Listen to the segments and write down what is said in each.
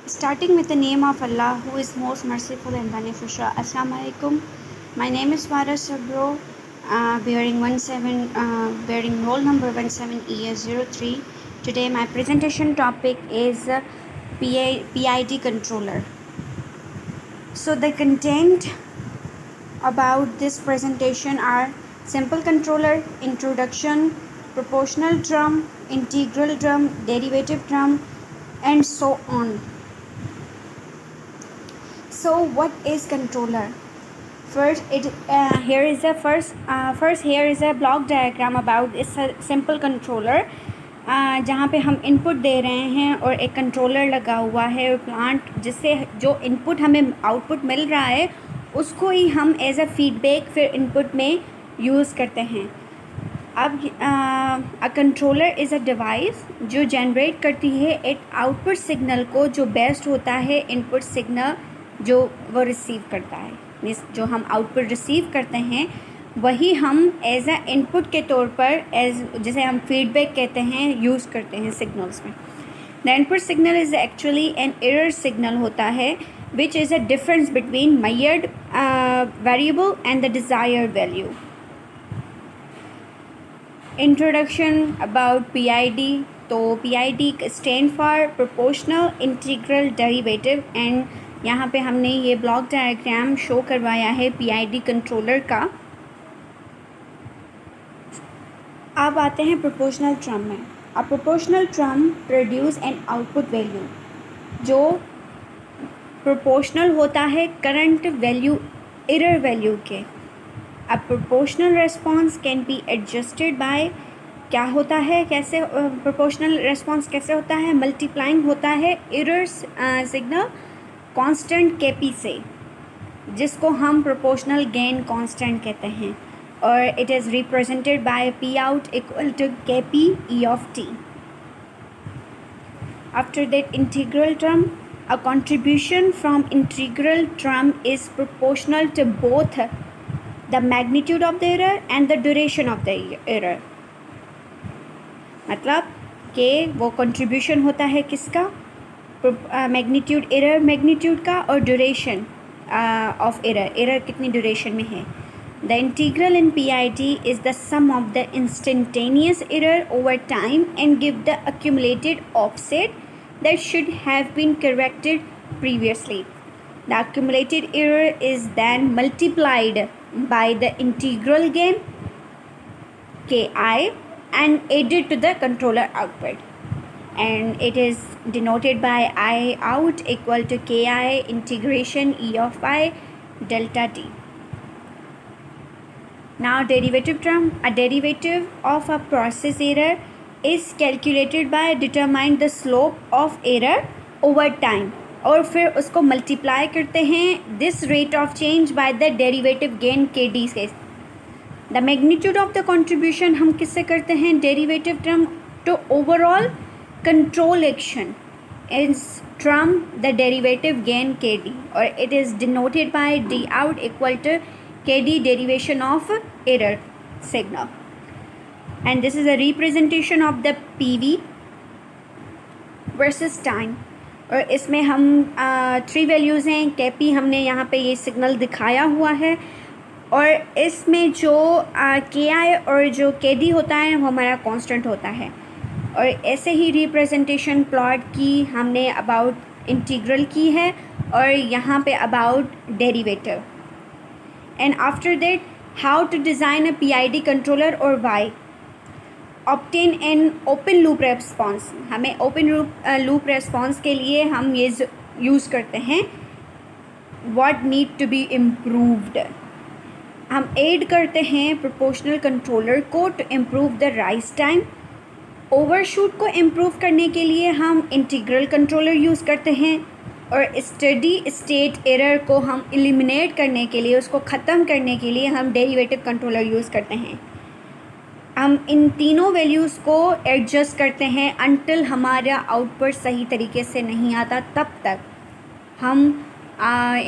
Starting with the name of Allah, who is most merciful and beneficial. Assalamu alaikum. My name is Farah Sabro, bearing roll number 17ES03. Today my presentation topic is PID controller. So the content about this presentation are simple controller, introduction, proportional drum, integral drum, derivative drum, and so on. So what is controller? First, here is a block diagram about this simple controller, जहाँ पे हम input दे रहे हैं और एक controller लगा हुआ है और प्लांट, जिससे जो इनपुट हमें आउटपुट मिल रहा है उसको ही हम एज अ फीडबैक फिर इनपुट में यूज़ करते हैं. अब अ कंट्रोलर इज़ अ डिवाइस जो जनरेट करती है एक आउटपुट सिग्नल को, जो बेस्ट होता है इनपुट सिग्नल जो वो रिसीव करता है. मीन्स जो हम आउटपुट रिसीव करते हैं वही हम एज अ इनपुट के तौर पर जिसे हम फीडबैक कहते हैं यूज़ करते हैं सिग्नल्स में. The input signal is actually an error signal होता है which is a difference between measured variable and the desired value. Introduction about PID. तो PID stand for proportional integral derivative, and यहाँ पे हमने ये ब्लॉक डायग्राम शो करवाया है PID controller का. अब आते हैं प्रोपोर्शनल ड्रम में. A proportional term produce an output value जो प्रोपोर्शनल होता है करंट वैल्यू एरर वैल्यू के. A proportional response can be adjusted by, क्या होता है, कैसे प्रोपोर्शनल रेस्पॉन्स कैसे होता है, मल्टीप्लाइंग होता है एरर सिग्नल कांस्टेंट Kp से, जिसको हम प्रोपोर्शनल गेन कांस्टेंट कहते हैं, और it is represented by P out equal to Kp E of t. After that, integral term. A contribution from integral term is proportional to both the magnitude of the error and the duration of the error. मतलब कि वो contribution होता है किसका, magnitude error magnitude का, और duration of error कितनी duration में है. The integral in PID is the sum of the instantaneous error over time and give the accumulated offset that should have been corrected previously. The accumulated error is then multiplied by the integral gain Ki and added to the controller output, and it is denoted by I out equal to Ki integration E of I delta t. Now derivative term. A derivative of a process error is calculated by determine the slope of error over time, और फिर उसको multiply करते हैं this rate of change by the derivative gain Kd से. The magnitude of the contribution हम किससे करते हैं, derivative term to overall control action is term the derivative gain Kd, और it is denoted by D out equal to Kd derivation of error signal. And this is a representation of the PV versus time. और इसमें हम 3 values हैं. Kp हमने यहाँ पे ये signal दिखाया हुआ है, और इसमें जो Ki और जो Kd होता है वो हमारा कांस्टेंट होता है. और ऐसे ही रिप्रेजेंटेशन प्लॉट की हमने अबाउट इंटीग्रल की है, और यहाँ पे about derivative. And after that how to design a PID controller और why. Obtain an open loop response. हमें ओपन लूप रेस्पॉन्स के लिए हम ये यूज़ करते हैं what need to be improved. हम ऐड करते हैं प्रोपोर्शनल कंट्रोलर को to improve the rise time. Overshoot को इम्प्रूव करने के लिए हम इंटीग्रल कंट्रोलर यूज़ करते हैं, और स्टडी स्टेट एरर को हम एलिमिनेट करने के लिए, उसको ख़त्म करने के लिए हम डेरिवेटिव कंट्रोलर यूज़ करते हैं. हम इन तीनों वैल्यूज़ को एडजस्ट करते हैं अनटिल हमारा आउटपुट सही तरीके से नहीं आता, तब तक हम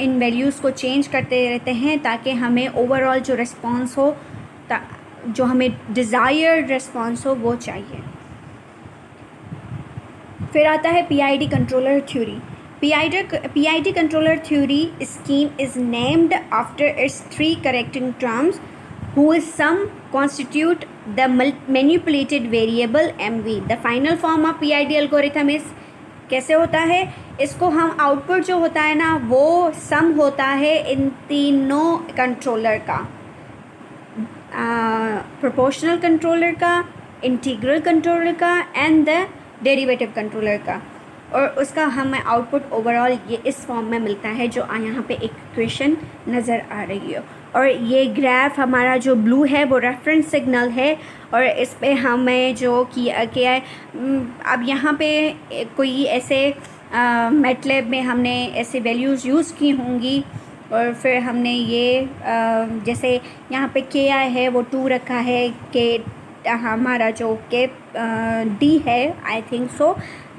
इन वैल्यूज़ को चेंज करते रहते हैं ताकि हमें ओवरऑल जो रिस्पॉन्स हो, जो हमें डिज़ायर्ड रिस्पॉन्स हो, वो चाहिए. फिर आता है PID controller theory. PID controller theory scheme is named after its three correcting terms, whose sum constitute the manipulated variable MV. The final form of PID algorithm is कैसे होता है, इसको हम आउटपुट जो होता है ना वो सम होता है इन तीनों कंट्रोलर का, प्रोपोर्शनल कंट्रोलर का, इंटीग्रल कंट्रोलर का एंड द डेरिवेटिव कंट्रोलर का, और उसका हमें आउटपुट ओवरऑल ये इस फॉर्म में मिलता है जो यहाँ पे एक इक्वेशन नज़र आ रही है। और ये ग्राफ हमारा जो ब्लू है वो रेफरेंस सिग्नल है, और इस पे हमें जो किया है अब यहाँ पे कोई ऐसे मैटलैब में हमने ऐसे वैल्यूज़ यूज़ की होंगी, और फिर हमने ये जैसे यहाँ पे के आई है वो 2 रखा है, के हमारा जो के डी है आई थिंक सो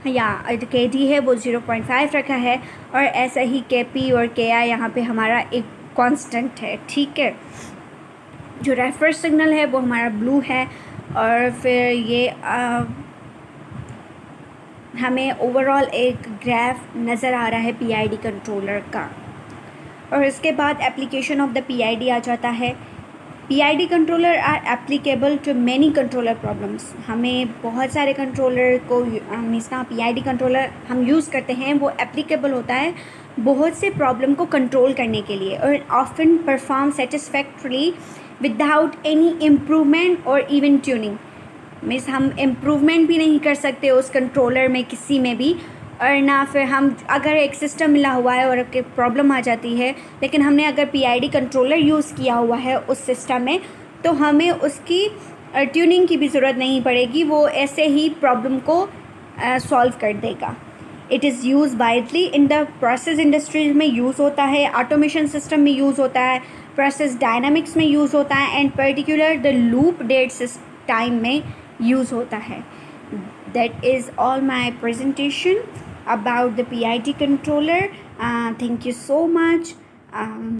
या के डी है वो 0.5 रखा है, और ऐसा ही के पी और के आई यहाँ पे हमारा एक कांस्टेंट है। ठीक है, जो रेफरेंस सिग्नल है वो हमारा ब्लू है, और फिर ये हमें ओवरऑल एक ग्राफ नज़र आ रहा है पीआईडी कंट्रोलर का। और इसके बाद एप्लीकेशन ऑफ द पीआईडी आ जाता है। PID controller are applicable to many controller problems. हमें बहुत सारे कंट्रोलर को मीन्स ना पीआईडी कंट्रोलर हम यूज़ करते हैं वो एप्लीकेबल होता है बहुत से प्रॉब्लम को कंट्रोल करने के लिए, और often perform satisfactorily without any improvement और इवन ट्यूनिंग। मीन्स हम इम्प्रूवमेंट भी नहीं कर सकते उस कंट्रोलर में किसी में भी, और ना फिर हम अगर एक सिस्टम मिला हुआ है और एक प्रॉब्लम आ जाती है, लेकिन हमने अगर पीआईडी कंट्रोलर यूज़ किया हुआ है उस सिस्टम में तो हमें उसकी ट्यूनिंग की भी ज़रूरत नहीं पड़ेगी, वो ऐसे ही प्रॉब्लम को सॉल्व कर देगा। It is use widely in the process industries में यूज़ होता है, ऑटोमेशन सिस्टम में यूज़ होता है, प्रोसेस डायनामिक्स में यूज़ होता है, and particular the loop dead time में यूज़ होता है। That is all my presentation about the PID controller. Thank you so much.